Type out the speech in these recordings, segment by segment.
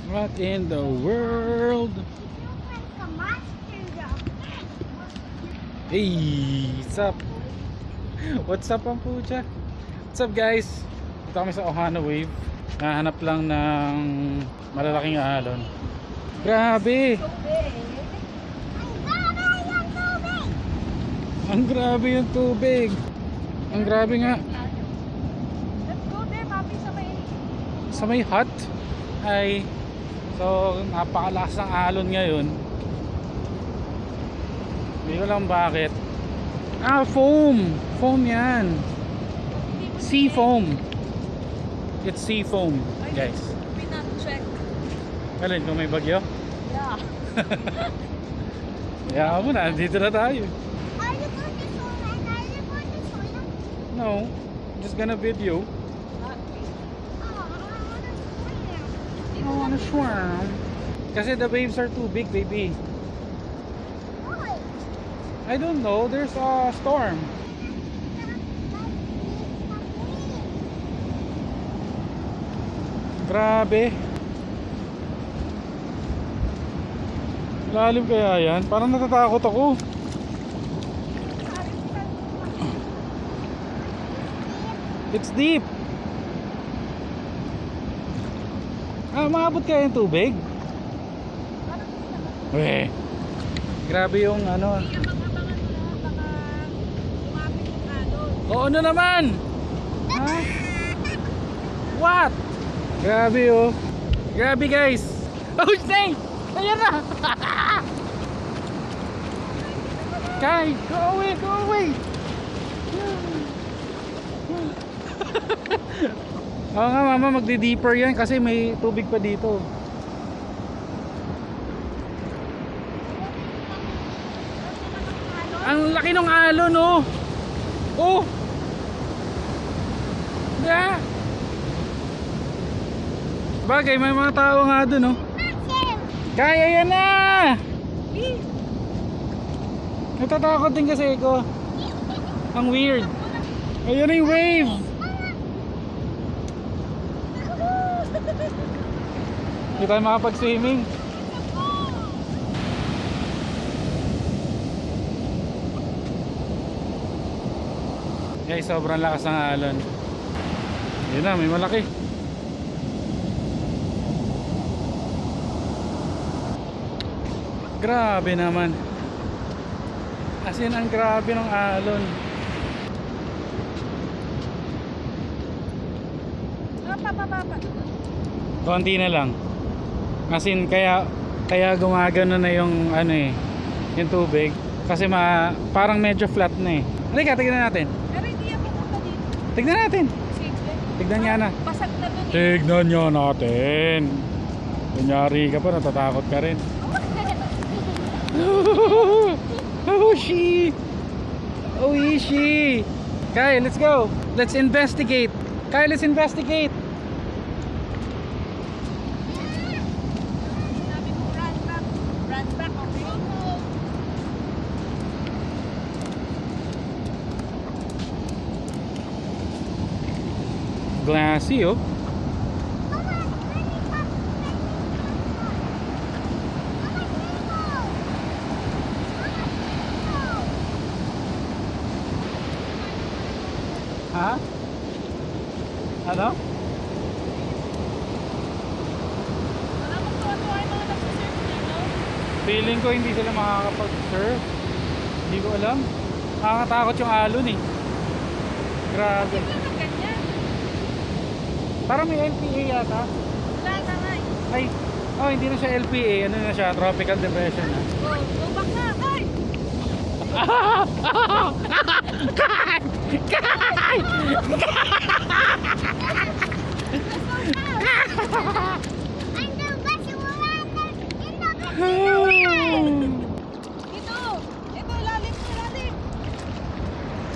What in the world? Hey, what's up? What's up ang pucha? What's up guys? Dito kami sa Ohana Wave. Nahanap lang ng malalaking alon. Grabe! Ang grabe yung tubig. Ang grabe nga. Let's go there, papi, Sa may hut ay so napakalakas ng alon ngayon. Hindi ko lang bakit. Foam! Foam yan. Sea foam. It's sea foam, guys. Check. Alin, kung may bagyo? Yeah. Kaya mo na, dito na tayo. Are you going to swim? And are you going to swim? No, just gonna video. I wanna swim. Kasi the waves are too big, baby. Why? I don't know, there's a storm. Grabe. Lalim kaya yan? Parang natatakot ako. It's deep. Maabot kaya yung tubig? Eh. Grabe yung ano. Oo na naman. Ha? What? Grabe oh. Grabe guys. Oh snake. Ayan na. Kai, go away, go away. Oo nga mama, magdi-deeper yan kasi may tubig pa dito. Ang laki ng alon oh. Oh. Yeah. Bagay, may mga tao nga dun oh. Kaya yan na. Natatakot din kasi ako. Ang weird. Ayun na yung wave. Hindi tayo makapag-swimming. Guys, sobrang lakas ng alon. Yun na, may malaki. Grabe naman. As in, ang grabe ng alon. Konti na lang. As in, kaya gumagano na yung ano eh, yung tubig. Kasi parang medyo flat na eh. Halika, tignan natin. Pero hindi ako pumunta dito. Tignan natin. Tignan niya na. Pasag na dun. Tignan niya natin. Kunyari ka pa, natatakot ka rin. Oh, she. Oh, she. Kai, let's go. Let's investigate. Kai, let's investigate. Run back, okay? Glassy, oh. Ha? Ano? Alam mo kung ano ay mga nagsisurf dito? Feeling ko hindi sila makakapag-surf. Hindi ko alam. Nakakatakot yung alon eh. Grabe. Hindi naman ganyan. Parang may LPA yata. Wala na nga eh. Ay, oh, hindi na siya LPA. Ano na siya? Tropical depression na. Go back na. Ay! Dito! Ito, lalim.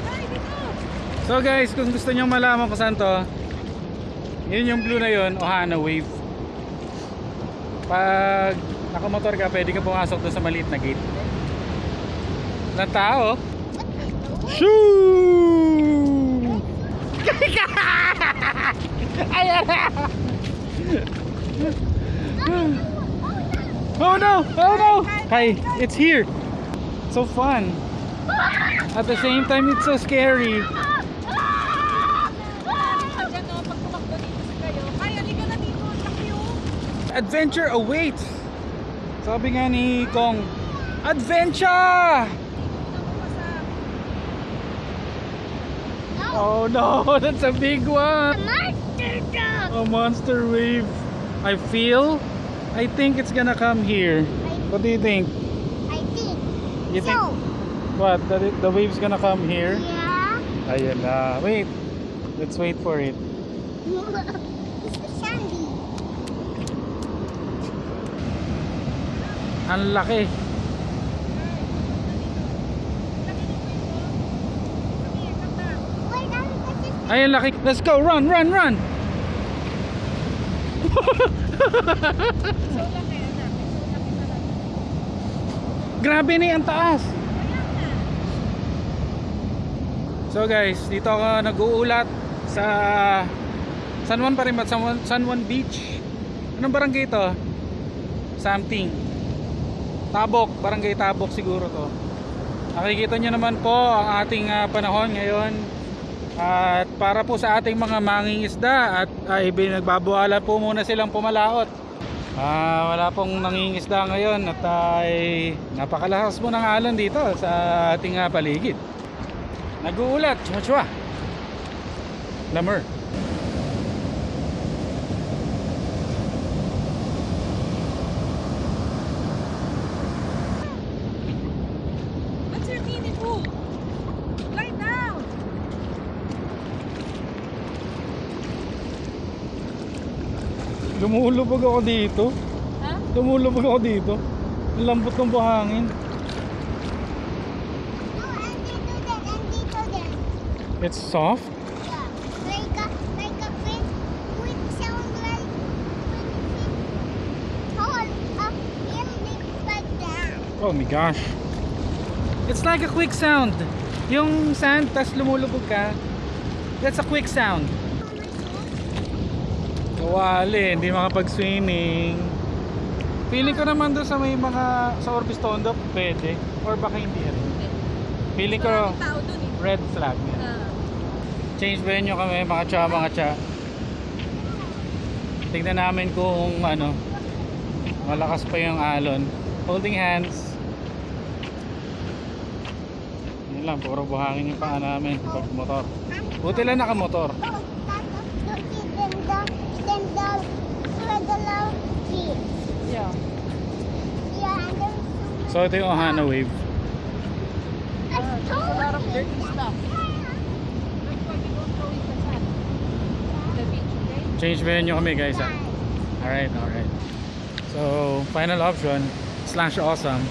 Ay, dito! So guys, kung gusto nyo malaman kung saan to, yun yung blue na yun, Ohana Wave. Pag nakamotor ka, pwede ka pumasok doon sa maliit na gate. Ng tao. Shoo! Ayan na! Oh no! Oh no! Hi, it's here. So fun. At the same time, it's so scary. Diyan no, pag tumakbo dito sa kayo. Ay, halika na dito. Laki oh. Adventure awaits. Sabi nga ni Kong, adventure! Oh no, that's a big one. Monster dog. A monster wave. I think it's gonna come here. What do you think? I think. You think So, what? That the wave's gonna come here? yeah. Ayan na. Wait. Let's wait for it. It's the sandy. Ang laki. Wait, this is Ay, ang laki. Let's go. Run, run, run. So laki anak. So laki talaga. Grabe na ang taas. So guys, dito ako nag-uulat sa San Juan pa rin ba? San Juan Beach. Anong barangay ito? Something. Tabok, barangay Tabok siguro to. Nakikita nyo naman po ang ating panahon ngayon. At para po sa ating mga mangingisda at nagbabuhala po muna silang pumalaot. Wala pong nangingisda ngayon at napakalakas po ng alon dito sa ating paligid. Nag-uulat, chua-chua. Lamer. What's your mini pool? Lie down. Lumulubog ako dito. Ha? Lumulubog ako dito. Ang lambot ng buhangin. no, and dito din, and dito din. It's soft. Yeah, like a quick sound like hold up in like that. Oh my gosh. It's like a quick sound. Yung sand, tas lumulubog ka. That's a quick sound. Kawali, hindi makapag-swimming. Feeling ko naman doon sa may mga sa Orbis Tondo, pwede. Or baka hindi rin. Feeling ko Maraming tao dun eh. red flag. Yan. Ah. Change venue kami, mga tsa. Tignan namin kung ano, malakas pa yung alon. Holding hands. Yun lang, puro buhangin yung paa namin pag motor. Buti lang nakamotor. Yeah. So ito yung Ohana wave. There's a lot of dirty stuff. Like what you don't throw in the sand. The beach, okay? Change venue kami guys ha. Alright. So final option, slash awesome.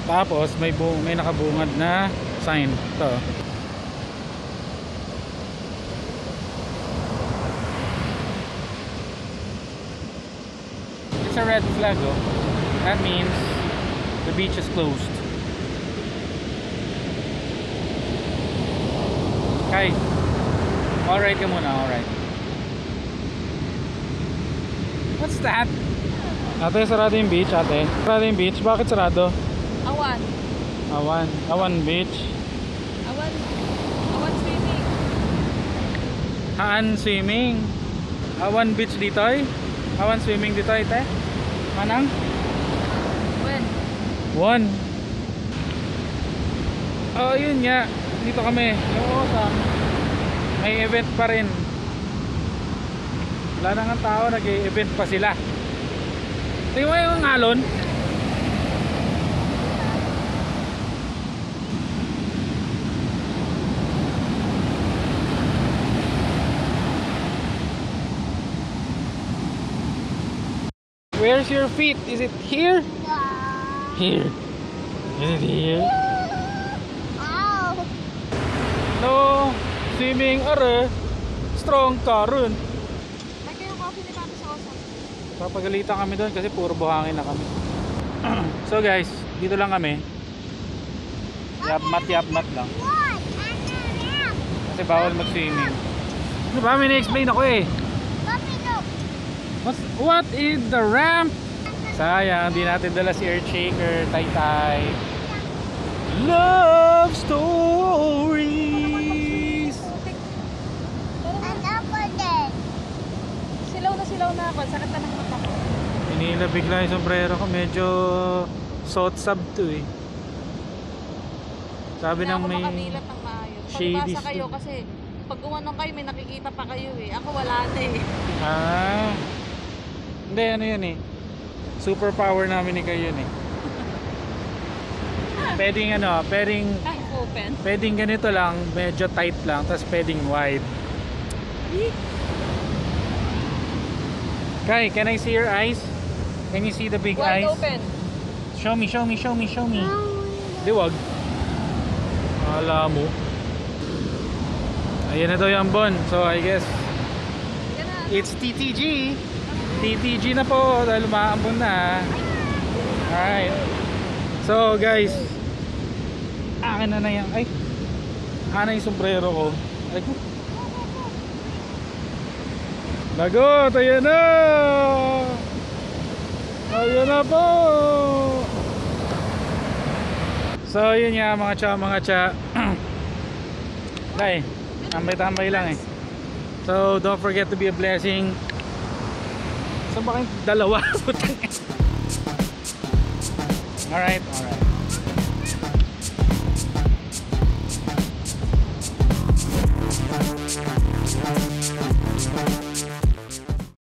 Tapos may nakabungad na sign. Ito. It's a red flag oh. That means the beach is closed. Kai, alright ka muna, alright. What's that? Ate, sarado yung beach, ate. Sarado yung beach, bakit sarado? Awan. Awan beach. Awan swimming. Haan swimming. Awan beach dito eh. Awan swimming dito eh, te. Manang? When? One. Oh, yun nga. Dito kami. Oo, may event pa rin. Wala na nga tao, nag-event pa sila. Tingnan mo yung alon. Where's your feet? Is it here? Here. Is it here? Ow. No. Swimming are strong ka rin. Like yung coffee ni Papi sa Osa. Papagalitan kami doon kasi puro buhangin na kami. So guys, dito lang kami. Yapmat lang. What? I'm Kasi bawal mag-swimming. Ano ba? May na-explain ako eh. Puppy, look. What is the ramp? Sayang, hindi natin dala si Earthshaker, Taytay. Love stories. And ako din. Silaw na ako. Sakit na ng mata ko. Inila bigla yung sombrero ko. Medyo sot-sub to eh. Sabi Hindi ng ako may makabilat ng maayos. shady Palibasa kayo stuff. kasi pag gumanong kayo may nakikita pa kayo eh. Ako wala na eh. Ah. Hindi, ano yun eh. Superpower namin ni kayo yun eh. Pwedeng ano, Kahit open. pwedeng ganito lang, medyo tight lang, tapos pwedeng wide. Kai, can I see your eyes? Can you see the big Wide eyes? open. Show me. Di wag. Akala mo. Ayan na daw yung ambon. So I guess Yan na. it's TTG. TTG na po dahil umaambon na. Alright. So guys, akin na yan. Ay, akin na yung sombrero ko. Ay ko. Lagot, ayan na. Ayan na po. So yun nga mga tsa. Dahil, tambay-tambay lang eh. So don't forget to be a blessing. Saan ba kayong dalawa? Alright.